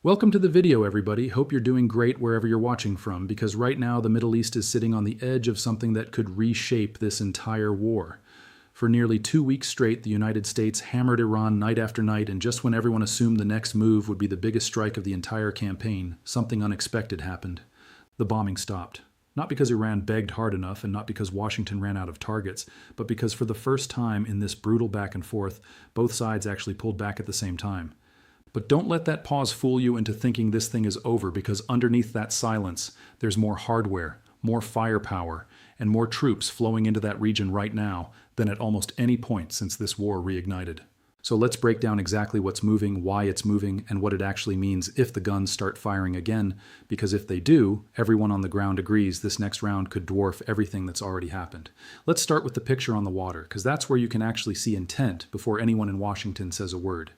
Welcome to the video, everybody. Hope you're doing great wherever you're watching from, because right now the Middle East is sitting on the edge of something that could reshape this entire war. For nearly 2 weeks straight, the United States hammered Iran night after night, and just when everyone assumed the next move would be the biggest strike of the entire campaign, something unexpected happened. The bombing stopped. Not because Iran begged hard enough, and not because Washington ran out of targets, but because for the first time in this brutal back and forth, both sides actually pulled back at the same time. But don't let that pause fool you into thinking this thing is over, because underneath that silence, there's more hardware, more firepower, and more troops flowing into that region right now than at almost any point since this war reignited. So let's break down exactly what's moving, why it's moving, and what it actually means if the guns start firing again, because if they do, everyone on the ground agrees this next round could dwarf everything that's already happened. Let's start with the picture on the water, because that's where you can actually see intent before anyone in Washington says a word.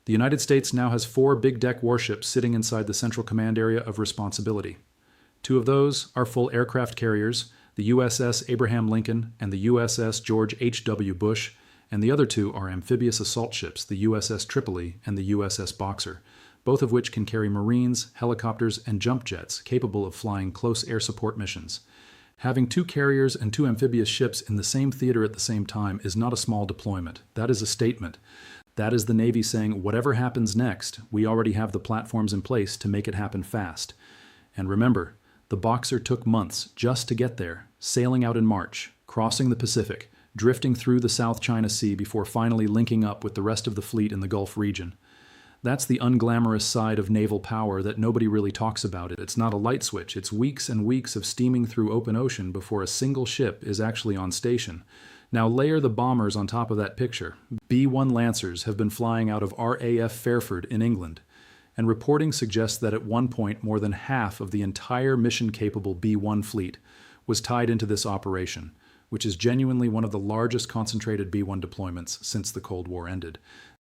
The United States now has 4 big deck warships sitting inside the Central Command Area of Responsibility. 2 of those are full aircraft carriers, the USS Abraham Lincoln and the USS George H.W. Bush, and the other 2 are amphibious assault ships, the USS Tripoli and the USS Boxer, both of which can carry Marines, helicopters, and jump jets capable of flying close air support missions. Having 2 carriers and 2 amphibious ships in the same theater at the same time is not a small deployment. That is a statement. That is the Navy saying, whatever happens next, we already have the platforms in place to make it happen fast. And remember, the Boxer took months just to get there, sailing out in March, crossing the Pacific, drifting through the South China Sea before finally linking up with the rest of the fleet in the Gulf region. That's the unglamorous side of naval power that nobody really talks about. It's not a light switch. It's weeks and weeks of steaming through open ocean before a single ship is actually on station. Now layer the bombers on top of that picture. B-1 Lancers have been flying out of RAF Fairford in England, and reporting suggests that at one point more than half of the entire mission-capable B-1 fleet was tied into this operation, which is genuinely one of the largest concentrated B-1 deployments since the Cold War ended.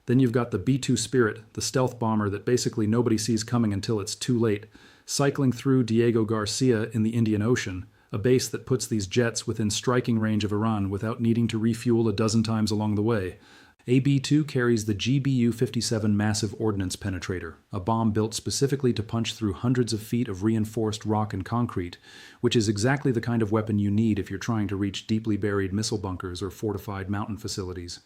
Then you've got the B-2 Spirit, the stealth bomber that basically nobody sees coming until it's too late, cycling through Diego Garcia in the Indian Ocean, a base that puts these jets within striking range of Iran without needing to refuel a dozen times along the way. AB-2 carries the GBU-57 Massive Ordnance Penetrator, a bomb built specifically to punch through hundreds of feet of reinforced rock and concrete, which is exactly the kind of weapon you need if you're trying to reach deeply buried missile bunkers or fortified mountain facilities.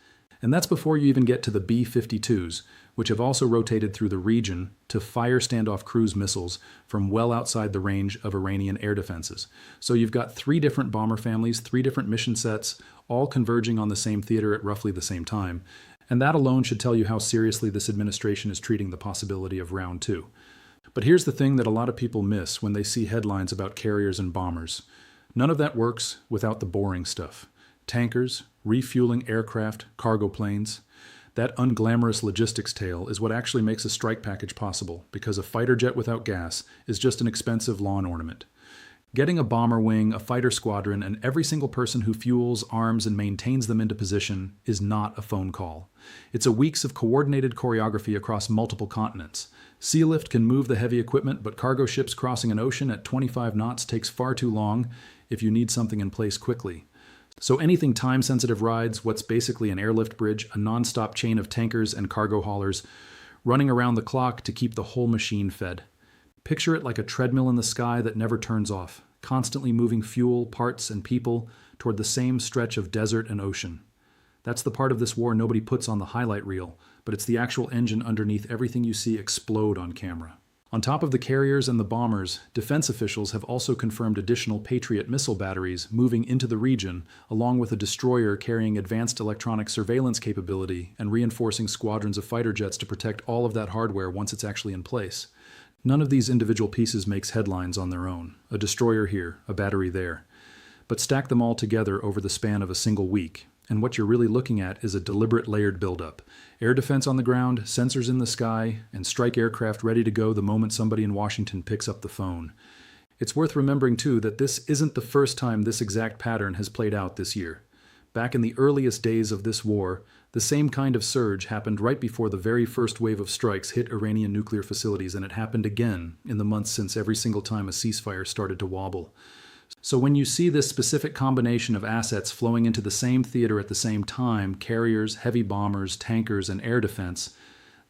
And that's before you even get to the B-52s, which have also rotated through the region to fire standoff cruise missiles from well outside the range of Iranian air defenses. So you've got 3 different bomber families, 3 different mission sets, all converging on the same theater at roughly the same time. And that alone should tell you how seriously this administration is treating the possibility of round 2. But here's the thing that a lot of people miss when they see headlines about carriers and bombers. None of that works without the boring stuff. Tankers, refueling aircraft, cargo planes. That unglamorous logistics tale is what actually makes a strike package possible, because a fighter jet without gas is just an expensive lawn ornament. Getting a bomber wing, a fighter squadron, and every single person who fuels, arms, and maintains them into position is not a phone call. It's a weeks of coordinated choreography across multiple continents. Sea lift can move the heavy equipment, but cargo ships crossing an ocean at 25 knots takes far too long if you need something in place quickly. So anything time-sensitive rides, what's basically an airlift bridge, a non-stop chain of tankers and cargo haulers, running around the clock to keep the whole machine fed. Picture it like a treadmill in the sky that never turns off, constantly moving fuel, parts, and people toward the same stretch of desert and ocean. That's the part of this war nobody puts on the highlight reel, but it's the actual engine underneath everything you see explode on camera. On top of the carriers and the bombers, defense officials have also confirmed additional Patriot missile batteries moving into the region, along with a destroyer carrying advanced electronic surveillance capability and reinforcing squadrons of fighter jets to protect all of that hardware once it's actually in place. None of these individual pieces makes headlines on their own. A destroyer here, a battery there. But stack them all together over the span of a single week, and what you're really looking at is a deliberate layered buildup. Air defense on the ground, sensors in the sky, and strike aircraft ready to go the moment somebody in Washington picks up the phone. It's worth remembering, too, that this isn't the first time this exact pattern has played out this year. Back in the earliest days of this war, the same kind of surge happened right before the very first wave of strikes hit Iranian nuclear facilities, and it happened again in the months since every single time a ceasefire started to wobble. So when you see this specific combination of assets flowing into the same theater at the same time, carriers, heavy bombers, tankers, and air defense,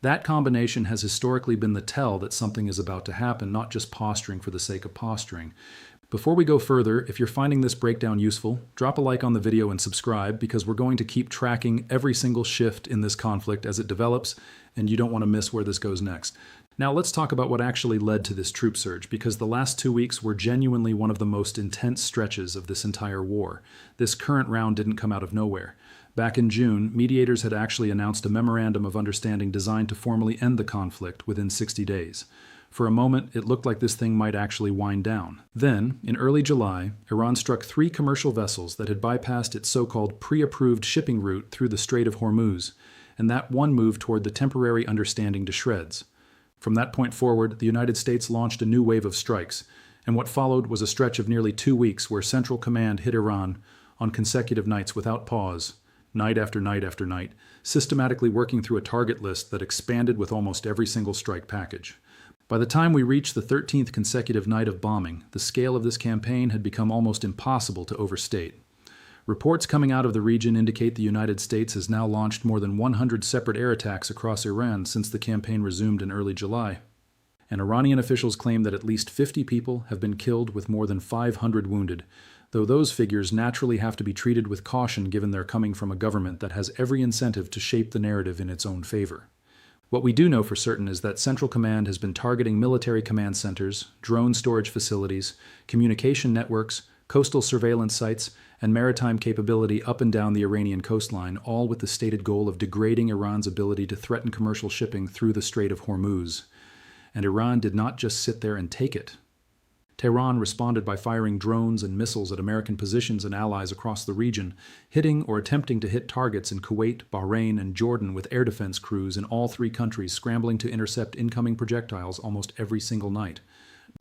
That combination has historically been the tell that something is about to happen, not just posturing for the sake of posturing. Before we go further, if you're finding this breakdown useful, drop a like on the video and subscribe, because we're going to keep tracking every single shift in this conflict as it develops, and you don't want to miss where this goes next. Now let's talk about what actually led to this troop surge, because the last 2 weeks were genuinely one of the most intense stretches of this entire war. This current round didn't come out of nowhere. Back in June, mediators had actually announced a memorandum of understanding designed to formally end the conflict within 60 days. For a moment, it looked like this thing might actually wind down. Then, in early July, Iran struck 3 commercial vessels that had bypassed its so-called pre-approved shipping route through the Strait of Hormuz, and that one moved toward the temporary understanding to shreds. From that point forward, the United States launched a new wave of strikes, and what followed was a stretch of nearly 2 weeks where Central Command hit Iran on consecutive nights without pause, night after night after night, systematically working through a target list that expanded with almost every single strike package. By the time we reached the 13th consecutive night of bombing, the scale of this campaign had become almost impossible to overstate. Reports coming out of the region indicate the United States has now launched more than 100 separate air attacks across Iran since the campaign resumed in early July. And Iranian officials claim that at least 50 people have been killed with more than 500 wounded, though those figures naturally have to be treated with caution given they're coming from a government that has every incentive to shape the narrative in its own favor. What we do know for certain is that Central Command has been targeting military command centers, drone storage facilities, communication networks, coastal surveillance sites, and maritime capability up and down the Iranian coastline, all with the stated goal of degrading Iran's ability to threaten commercial shipping through the Strait of Hormuz. And Iran did not just sit there and take it. Tehran responded by firing drones and missiles at American positions and allies across the region, hitting or attempting to hit targets in Kuwait, Bahrain, and Jordan, with air defense crews in all 3 countries scrambling to intercept incoming projectiles almost every single night.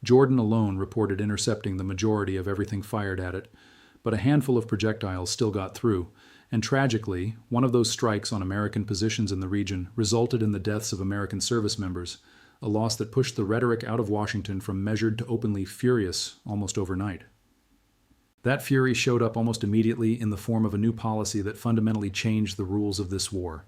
Jordan alone reported intercepting the majority of everything fired at it, but a handful of projectiles still got through, and tragically, one of those strikes on American positions in the region resulted in the deaths of American service members, a loss that pushed the rhetoric out of Washington from measured to openly furious almost overnight. That fury showed up almost immediately in the form of a new policy that fundamentally changed the rules of this war.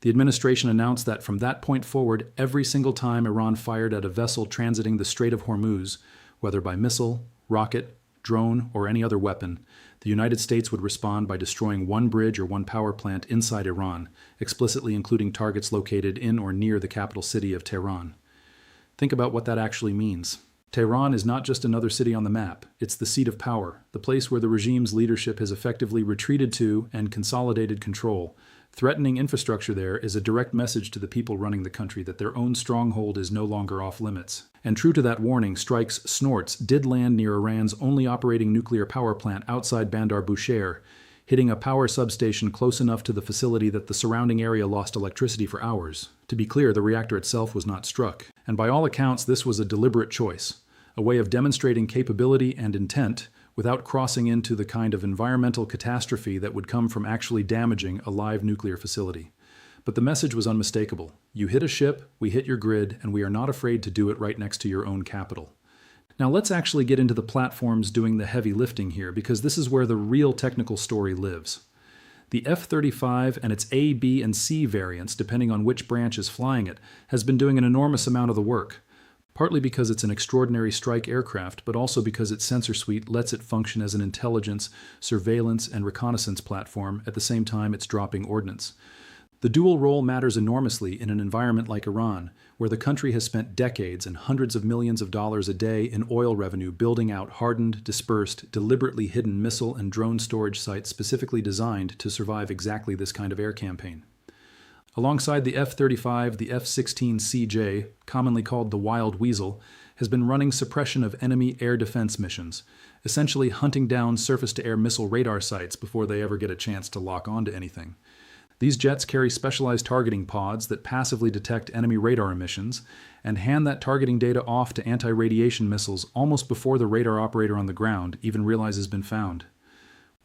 The administration announced that from that point forward, every single time Iran fired at a vessel transiting the Strait of Hormuz, whether by missile, rocket, drone, or any other weapon, the United States would respond by destroying one bridge or one power plant inside Iran, explicitly including targets located in or near the capital city of Tehran. Think about what that actually means. Tehran is not just another city on the map, it's the seat of power, the place where the regime's leadership has effectively retreated to and consolidated control. Threatening infrastructure there is a direct message to the people running the country that their own stronghold is no longer off limits. And true to that warning, strikes Snorts did land near Iran's only operating nuclear power plant outside Bandar Bushehr, hitting a power substation close enough to the facility that the surrounding area lost electricity for hours. To be clear, the reactor itself was not struck. And by all accounts, this was a deliberate choice, a way of demonstrating capability and intent without crossing into the kind of environmental catastrophe that would come from actually damaging a live nuclear facility. But the message was unmistakable. You hit a ship, we hit your grid, and we are not afraid to do it right next to your own capital. Now let's actually get into the platforms doing the heavy lifting here, because this is where the real technical story lives. The F-35 and its A, B, and C variants, depending on which branch is flying it, has been doing an enormous amount of the work, partly because it's an extraordinary strike aircraft, but also because its sensor suite lets it function as an intelligence, surveillance, and reconnaissance platform at the same time it's dropping ordnance. The dual role matters enormously in an environment like Iran, where the country has spent decades and hundreds of millions of dollars a day in oil revenue building out hardened, dispersed, deliberately hidden missile and drone storage sites specifically designed to survive exactly this kind of air campaign. Alongside the F-35, the F-16CJ, commonly called the Wild Weasel, has been running suppression of enemy air defense missions, essentially hunting down surface-to-air missile radar sites before they ever get a chance to lock onto anything. These jets carry specialized targeting pods that passively detect enemy radar emissions and hand that targeting data off to anti-radiation missiles almost before the radar operator on the ground even realizes it's been found.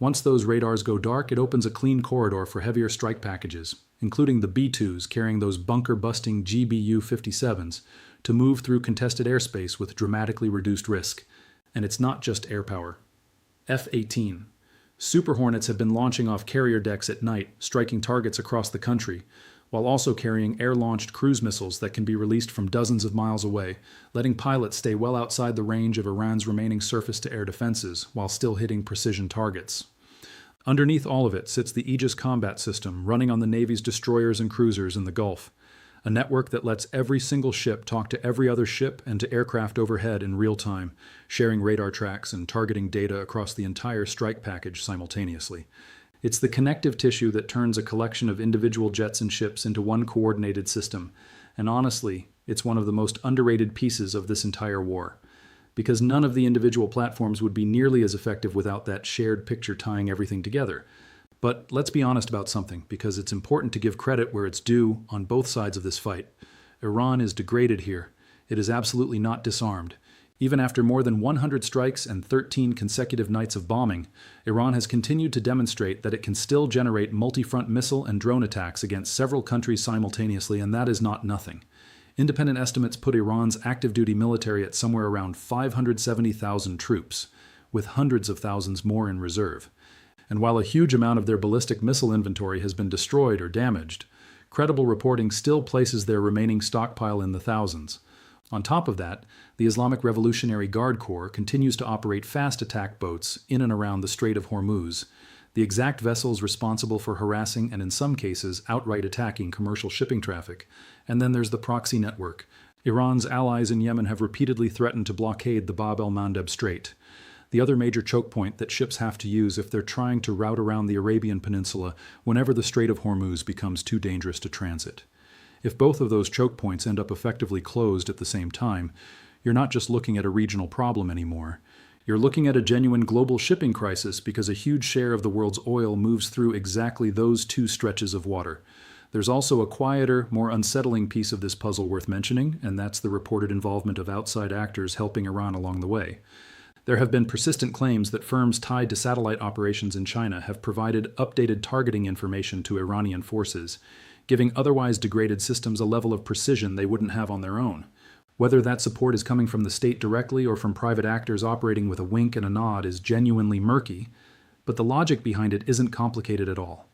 Once those radars go dark, it opens a clean corridor for heavier strike packages, including the B-2s carrying those bunker-busting GBU-57s, to move through contested airspace with dramatically reduced risk. And it's not just air power. F-18. Super Hornets have been launching off carrier decks at night, striking targets across the country, while also carrying air-launched cruise missiles that can be released from dozens of miles away, letting pilots stay well outside the range of Iran's remaining surface-to-air defenses while still hitting precision targets. Underneath all of it sits the Aegis combat system running on the Navy's destroyers and cruisers in the Gulf, a network that lets every single ship talk to every other ship and to aircraft overhead in real time, sharing radar tracks and targeting data across the entire strike package simultaneously. It's the connective tissue that turns a collection of individual jets and ships into one coordinated system, and honestly, it's one of the most underrated pieces of this entire war. Because none of the individual platforms would be nearly as effective without that shared picture tying everything together. But let's be honest about something, because it's important to give credit where it's due on both sides of this fight. Iran is degraded here. It is absolutely not disarmed. Even after more than 100 strikes and 13 consecutive nights of bombing, Iran has continued to demonstrate that it can still generate multi-front missile and drone attacks against several countries simultaneously, and that is not nothing. Independent estimates put Iran's active-duty military at somewhere around 570,000 troops, with hundreds of thousands more in reserve. And while a huge amount of their ballistic missile inventory has been destroyed or damaged, credible reporting still places their remaining stockpile in the thousands. On top of that, the Islamic Revolutionary Guard Corps continues to operate fast attack boats in and around the Strait of Hormuz, the exact vessels responsible for harassing and in some cases outright attacking commercial shipping traffic. And then there's the proxy network. Iran's allies in Yemen have repeatedly threatened to blockade the Bab el-Mandeb Strait, the other major choke point that ships have to use if they're trying to route around the Arabian Peninsula whenever the Strait of Hormuz becomes too dangerous to transit. If both of those choke points end up effectively closed at the same time, you're not just looking at a regional problem anymore. You're looking at a genuine global shipping crisis because a huge share of the world's oil moves through exactly those two stretches of water. There's also a quieter, more unsettling piece of this puzzle worth mentioning, and that's the reported involvement of outside actors helping Iran along the way. There have been persistent claims that firms tied to satellite operations in China have provided updated targeting information to Iranian forces, giving otherwise degraded systems a level of precision they wouldn't have on their own. Whether that support is coming from the state directly or from private actors operating with a wink and a nod is genuinely murky, but the logic behind it isn't complicated at all.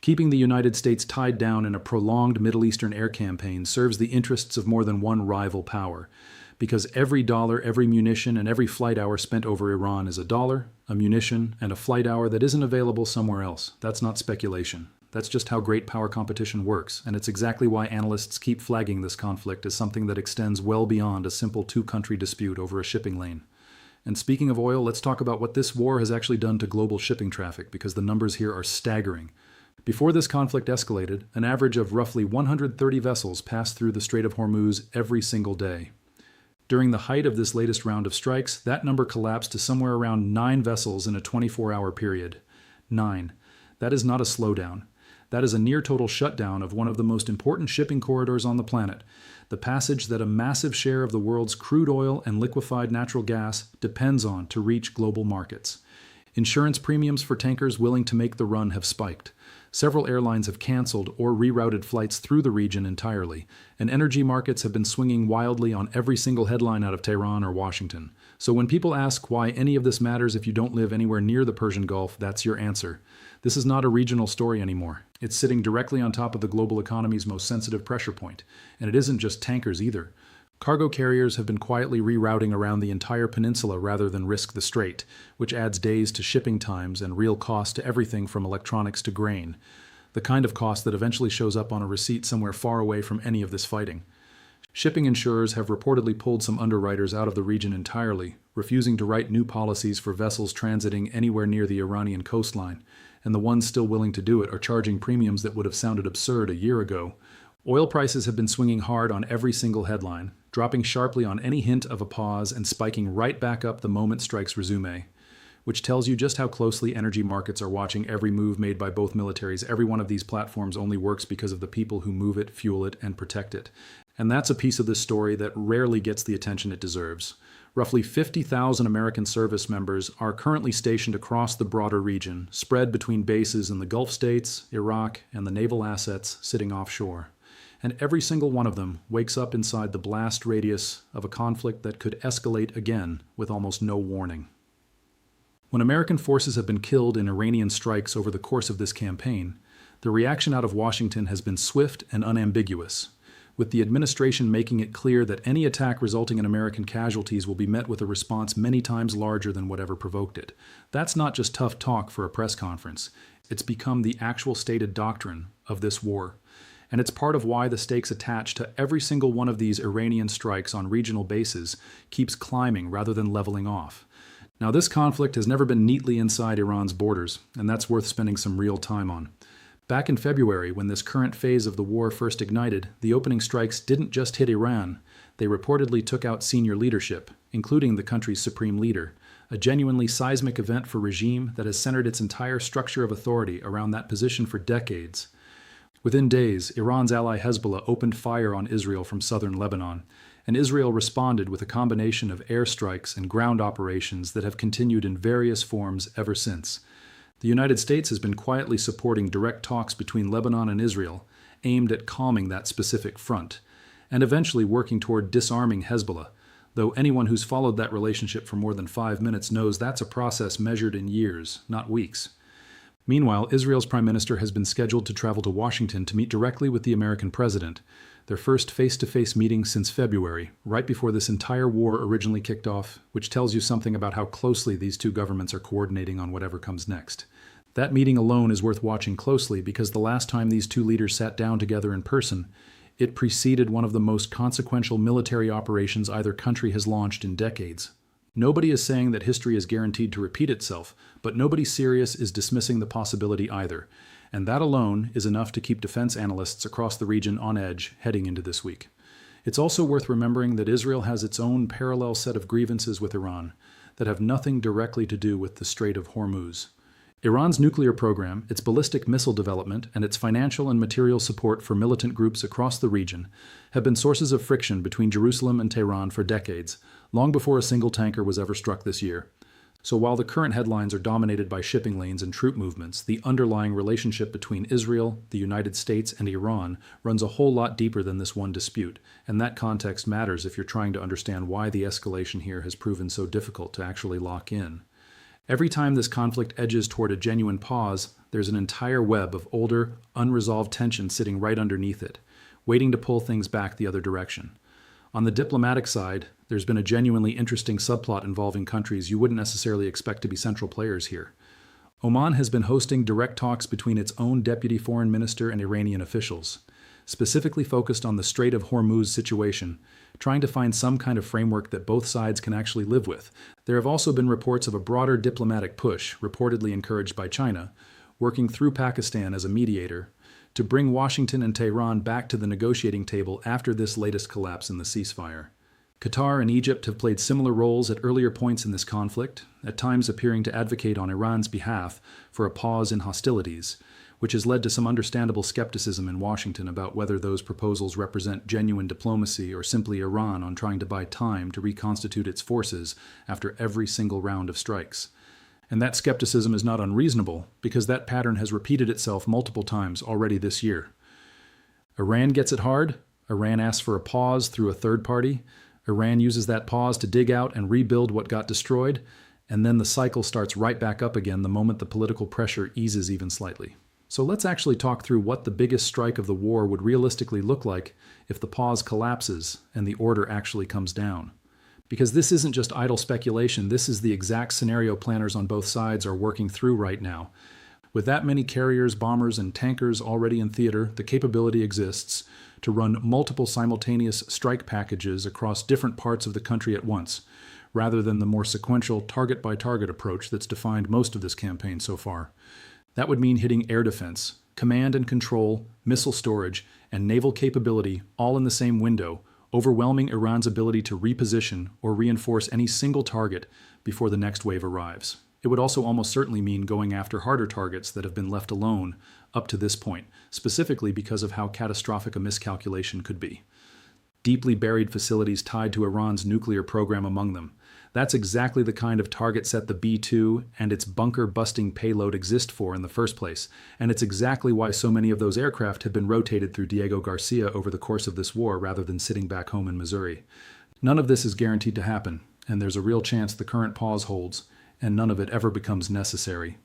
Keeping the United States tied down in a prolonged Middle Eastern air campaign serves the interests of more than one rival power, because every dollar, every munition, and every flight hour spent over Iran is a dollar, a munition, and a flight hour that isn't available somewhere else. That's not speculation. That's just how great power competition works, and it's exactly why analysts keep flagging this conflict as something that extends well beyond a simple two-country dispute over a shipping lane. And speaking of oil, let's talk about what this war has actually done to global shipping traffic, because the numbers here are staggering. Before this conflict escalated, an average of roughly 130 vessels passed through the Strait of Hormuz every single day. During the height of this latest round of strikes, that number collapsed to somewhere around 9 vessels in a 24-hour period. 9. That is not a slowdown. That is a near-total shutdown of one of the most important shipping corridors on the planet, the passage that a massive share of the world's crude oil and liquefied natural gas depends on to reach global markets. Insurance premiums for tankers willing to make the run have spiked. Several airlines have canceled or rerouted flights through the region entirely, and energy markets have been swinging wildly on every single headline out of Tehran or Washington. So when people ask why any of this matters if you don't live anywhere near the Persian Gulf, that's your answer. This is not a regional story anymore. It's sitting directly on top of the global economy's most sensitive pressure point. And it isn't just tankers either. Cargo carriers have been quietly rerouting around the entire peninsula rather than risk the strait, which adds days to shipping times and real cost to everything from electronics to grain. The kind of cost that eventually shows up on a receipt somewhere far away from any of this fighting. Shipping insurers have reportedly pulled some underwriters out of the region entirely, refusing to write new policies for vessels transiting anywhere near the Iranian coastline, and the ones still willing to do it are charging premiums that would have sounded absurd a year ago. Oil prices have been swinging hard on every single headline, dropping sharply on any hint of a pause and spiking right back up the moment strikes resume, which tells you just how closely energy markets are watching every move made by both militaries. Every one of these platforms only works because of the people who move it, fuel it, and protect it. And that's a piece of this story that rarely gets the attention it deserves. Roughly 50,000 American service members are currently stationed across the broader region, spread between bases in the Gulf states, Iraq, and the naval assets sitting offshore. And every single one of them wakes up inside the blast radius of a conflict that could escalate again with almost no warning. When American forces have been killed in Iranian strikes over the course of this campaign, The reaction out of Washington has been swift and unambiguous, with the administration making it clear that any attack resulting in American casualties will be met with a response many times larger than whatever provoked it. That's not just tough talk for a press conference. It's become the actual stated doctrine of this war. And it's part of why the stakes attached to every single one of these Iranian strikes on regional bases keeps climbing rather than leveling off. Now, this conflict has never been neatly inside Iran's borders, and that's worth spending some real time on. Back in February, when this current phase of the war first ignited, the opening strikes didn't just hit Iran. They reportedly took out senior leadership, including the country's supreme leader, a genuinely seismic event for a regime that has centered its entire structure of authority around that position for decades. Within days, Iran's ally Hezbollah opened fire on Israel from southern Lebanon, and Israel responded with a combination of airstrikes and ground operations that have continued in various forms ever since. The United States has been quietly supporting direct talks between Lebanon and Israel, aimed at calming that specific front, and eventually working toward disarming Hezbollah, though anyone who's followed that relationship for more than 5 minutes knows that's a process measured in years, not weeks. Meanwhile, Israel's prime minister has been scheduled to travel to Washington to meet directly with the American president, their first face-to-face meeting since February, right before this entire war originally kicked off, which tells you something about how closely these two governments are coordinating on whatever comes next. That meeting alone is worth watching closely because the last time these two leaders sat down together in person, it preceded one of the most consequential military operations either country has launched in decades. Nobody is saying that history is guaranteed to repeat itself, but nobody serious is dismissing the possibility either. And that alone is enough to keep defense analysts across the region on edge heading into this week. It's also worth remembering that Israel has its own parallel set of grievances with Iran that have nothing directly to do with the Strait of Hormuz. Iran's nuclear program, its ballistic missile development, and its financial and material support for militant groups across the region have been sources of friction between Jerusalem and Tehran for decades, long before a single tanker was ever struck this year. So while the current headlines are dominated by shipping lanes and troop movements, the underlying relationship between Israel, the United States, and Iran runs a whole lot deeper than this one dispute, and that context matters if you're trying to understand why the escalation here has proven so difficult to actually lock in. Every time this conflict edges toward a genuine pause, there's an entire web of older, unresolved tension sitting right underneath it, waiting to pull things back the other direction. On the diplomatic side, there's been a genuinely interesting subplot involving countries you wouldn't necessarily expect to be central players here. Oman has been hosting direct talks between its own deputy foreign minister and Iranian officials, specifically focused on the Strait of Hormuz situation, trying to find some kind of framework that both sides can actually live with. There have also been reports of a broader diplomatic push, reportedly encouraged by China, working through Pakistan as a mediator, to bring Washington and Tehran back to the negotiating table after this latest collapse in the ceasefire. Qatar and Egypt have played similar roles at earlier points in this conflict, at times appearing to advocate on Iran's behalf for a pause in hostilities, which has led to some understandable skepticism in Washington about whether those proposals represent genuine diplomacy or simply Iran on trying to buy time to reconstitute its forces after every single round of strikes. And that skepticism is not unreasonable, because that pattern has repeated itself multiple times already this year. Iran gets it hard, Iran asks for a pause through a third party, Iran uses that pause to dig out and rebuild what got destroyed, and then the cycle starts right back up again the moment the political pressure eases even slightly. So let's actually talk through what the biggest strike of the war would realistically look like if the pause collapses and the order actually comes down. Because this isn't just idle speculation, this is the exact scenario planners on both sides are working through right now. With that many carriers, bombers, and tankers already in theater, the capability exists to run multiple simultaneous strike packages across different parts of the country at once, rather than the more sequential target-by-target approach that's defined most of this campaign so far. That would mean hitting air defense, command and control, missile storage, and naval capability all in the same window, overwhelming Iran's ability to reposition or reinforce any single target before the next wave arrives. It would also almost certainly mean going after harder targets that have been left alone up to this point, specifically because of how catastrophic a miscalculation could be. Deeply buried facilities tied to Iran's nuclear program among them. That's exactly the kind of target set the B-2 and its bunker-busting payload exist for in the first place, and it's exactly why so many of those aircraft have been rotated through Diego Garcia over the course of this war rather than sitting back home in Missouri. None of this is guaranteed to happen, and there's a real chance the current pause holds, and none of it ever becomes necessary.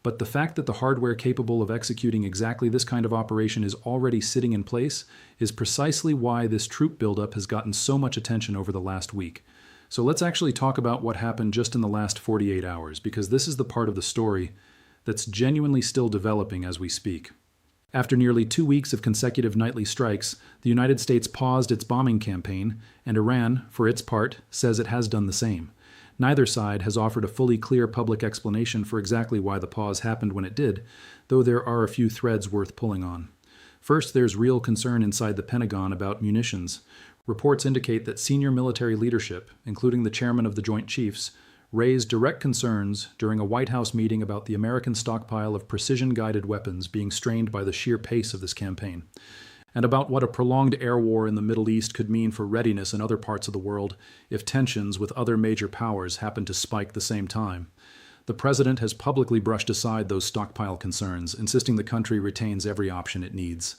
But the fact that the hardware capable of executing exactly this kind of operation is already sitting in place is precisely why this troop buildup has gotten so much attention over the last week. So let's actually talk about what happened just in the last 48 hours, because this is the part of the story that's genuinely still developing as we speak. After nearly 2 weeks of consecutive nightly strikes, the United States paused its bombing campaign, and Iran, for its part, says it has done the same. Neither side has offered a fully clear public explanation for exactly why the pause happened when it did, though there are a few threads worth pulling on. First, there's real concern inside the Pentagon about munitions. Reports indicate that senior military leadership, including the chairman of the Joint Chiefs, raised direct concerns during a White House meeting about the American stockpile of precision-guided weapons being strained by the sheer pace of this campaign, and about what a prolonged air war in the Middle East could mean for readiness in other parts of the world if tensions with other major powers happen to spike at the same time. The president has publicly brushed aside those stockpile concerns, insisting the country retains every option it needs.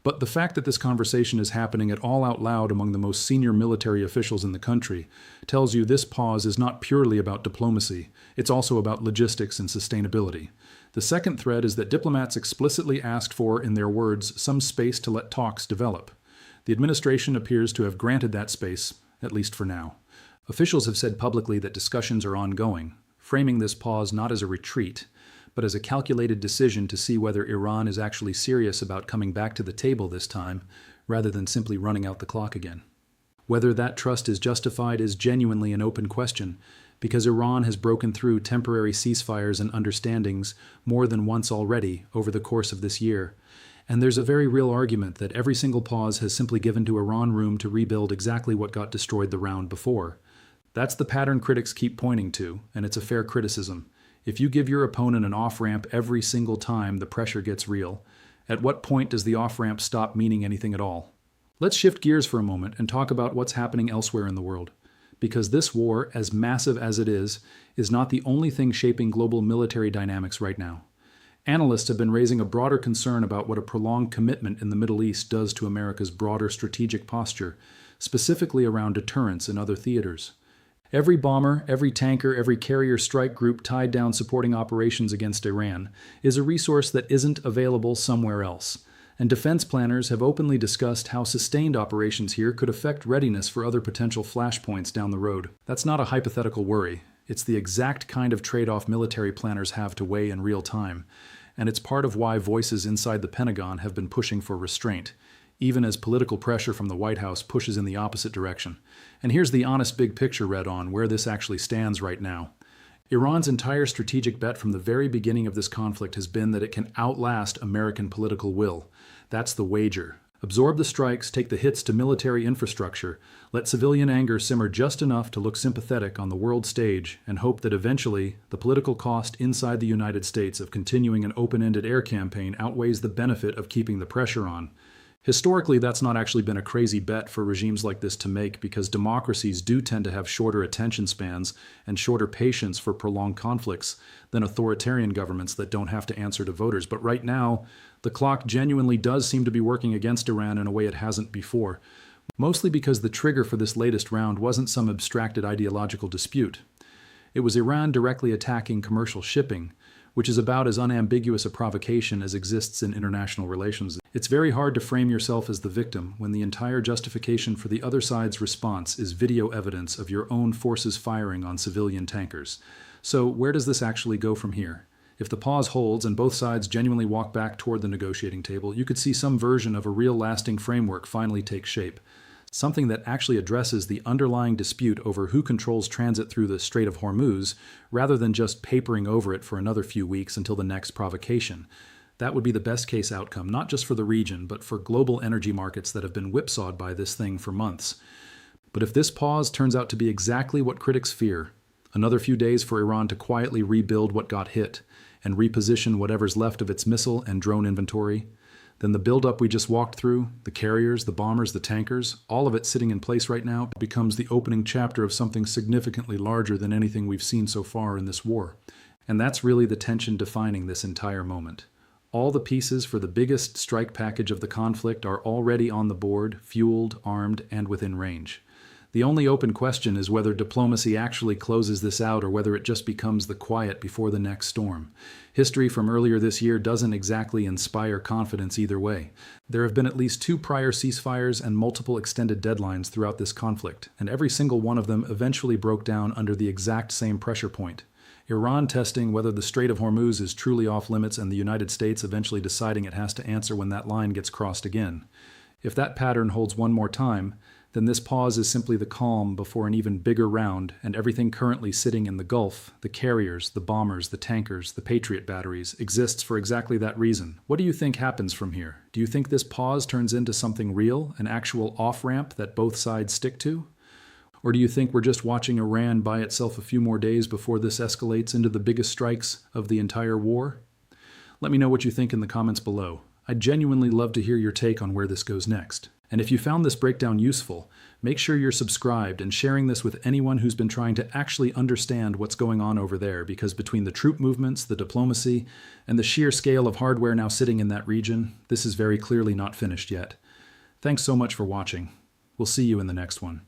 But the fact that this conversation is happening at all out loud among the most senior military officials in the country tells you this pause is not purely about diplomacy, it's also about logistics and sustainability. The second thread is that diplomats explicitly asked for, in their words, some space to let talks develop. The administration appears to have granted that space, at least for now. Officials have said publicly that discussions are ongoing, framing this pause not as a retreat, but as a calculated decision to see whether Iran is actually serious about coming back to the table this time, rather than simply running out the clock again. Whether that trust is justified is genuinely an open question, because Iran has broken through temporary ceasefires and understandings more than once already over the course of this year. And there's a very real argument that every single pause has simply given to Iran room to rebuild exactly what got destroyed the round before. That's the pattern critics keep pointing to, and it's a fair criticism. If you give your opponent an off-ramp every single time the pressure gets real, at what point does the off-ramp stop meaning anything at all? Let's shift gears for a moment and talk about what's happening elsewhere in the world. Because this war, as massive as it is not the only thing shaping global military dynamics right now. Analysts have been raising a broader concern about what a prolonged commitment in the Middle East does to America's broader strategic posture, specifically around deterrence in other theaters. Every bomber, every tanker, every carrier strike group tied down supporting operations against Iran is a resource that isn't available somewhere else. And defense planners have openly discussed how sustained operations here could affect readiness for other potential flashpoints down the road. That's not a hypothetical worry. It's the exact kind of trade-off military planners have to weigh in real time. And it's part of why voices inside the Pentagon have been pushing for restraint, even as political pressure from the White House pushes in the opposite direction. And here's the honest big picture read on where this actually stands right now. Iran's entire strategic bet from the very beginning of this conflict has been that it can outlast American political will. That's the wager. Absorb the strikes, take the hits to military infrastructure, let civilian anger simmer just enough to look sympathetic on the world stage, and hope that eventually the political cost inside the United States of continuing an open-ended air campaign outweighs the benefit of keeping the pressure on. Historically, that's not actually been a crazy bet for regimes like this to make, because democracies do tend to have shorter attention spans and shorter patience for prolonged conflicts than authoritarian governments that don't have to answer to voters. But right now, the clock genuinely does seem to be working against Iran in a way it hasn't before, mostly because the trigger for this latest round wasn't some abstracted ideological dispute. It was Iran directly attacking commercial shipping, which is about as unambiguous a provocation as exists in international relations. It's very hard to frame yourself as the victim when the entire justification for the other side's response is video evidence of your own forces firing on civilian tankers. So where does this actually go from here? If the pause holds and both sides genuinely walk back toward the negotiating table, you could see some version of a real lasting framework finally take shape. Something that actually addresses the underlying dispute over who controls transit through the Strait of Hormuz, rather than just papering over it for another few weeks until the next provocation. That would be the best case outcome, not just for the region, but for global energy markets that have been whipsawed by this thing for months. But if this pause turns out to be exactly what critics fear, another few days for Iran to quietly rebuild what got hit, and reposition whatever's left of its missile and drone inventory, then the buildup we just walked through, the carriers, the bombers, the tankers, all of it sitting in place right now, becomes the opening chapter of something significantly larger than anything we've seen so far in this war. And that's really the tension defining this entire moment. All the pieces for the biggest strike package of the conflict are already on the board, fueled, armed, and within range. The only open question is whether diplomacy actually closes this out or whether it just becomes the quiet before the next storm. History from earlier this year doesn't exactly inspire confidence either way. There have been at least 2 prior ceasefires and multiple extended deadlines throughout this conflict, and every single one of them eventually broke down under the exact same pressure point. Iran testing whether the Strait of Hormuz is truly off limits and the United States eventually deciding it has to answer when that line gets crossed again. If that pattern holds one more time, then this pause is simply the calm before an even bigger round, and everything currently sitting in the Gulf, the carriers, the bombers, the tankers, the Patriot batteries, exists for exactly that reason. What do you think happens from here? Do you think this pause turns into something real, an actual off-ramp that both sides stick to? Or do you think we're just watching Iran buy itself a few more days before this escalates into the biggest strikes of the entire war? Let me know what you think in the comments below. I'd genuinely love to hear your take on where this goes next. And if you found this breakdown useful, make sure you're subscribed and sharing this with anyone who's been trying to actually understand what's going on over there, because between the troop movements, the diplomacy, and the sheer scale of hardware now sitting in that region, this is very clearly not finished yet. Thanks so much for watching. We'll see you in the next one.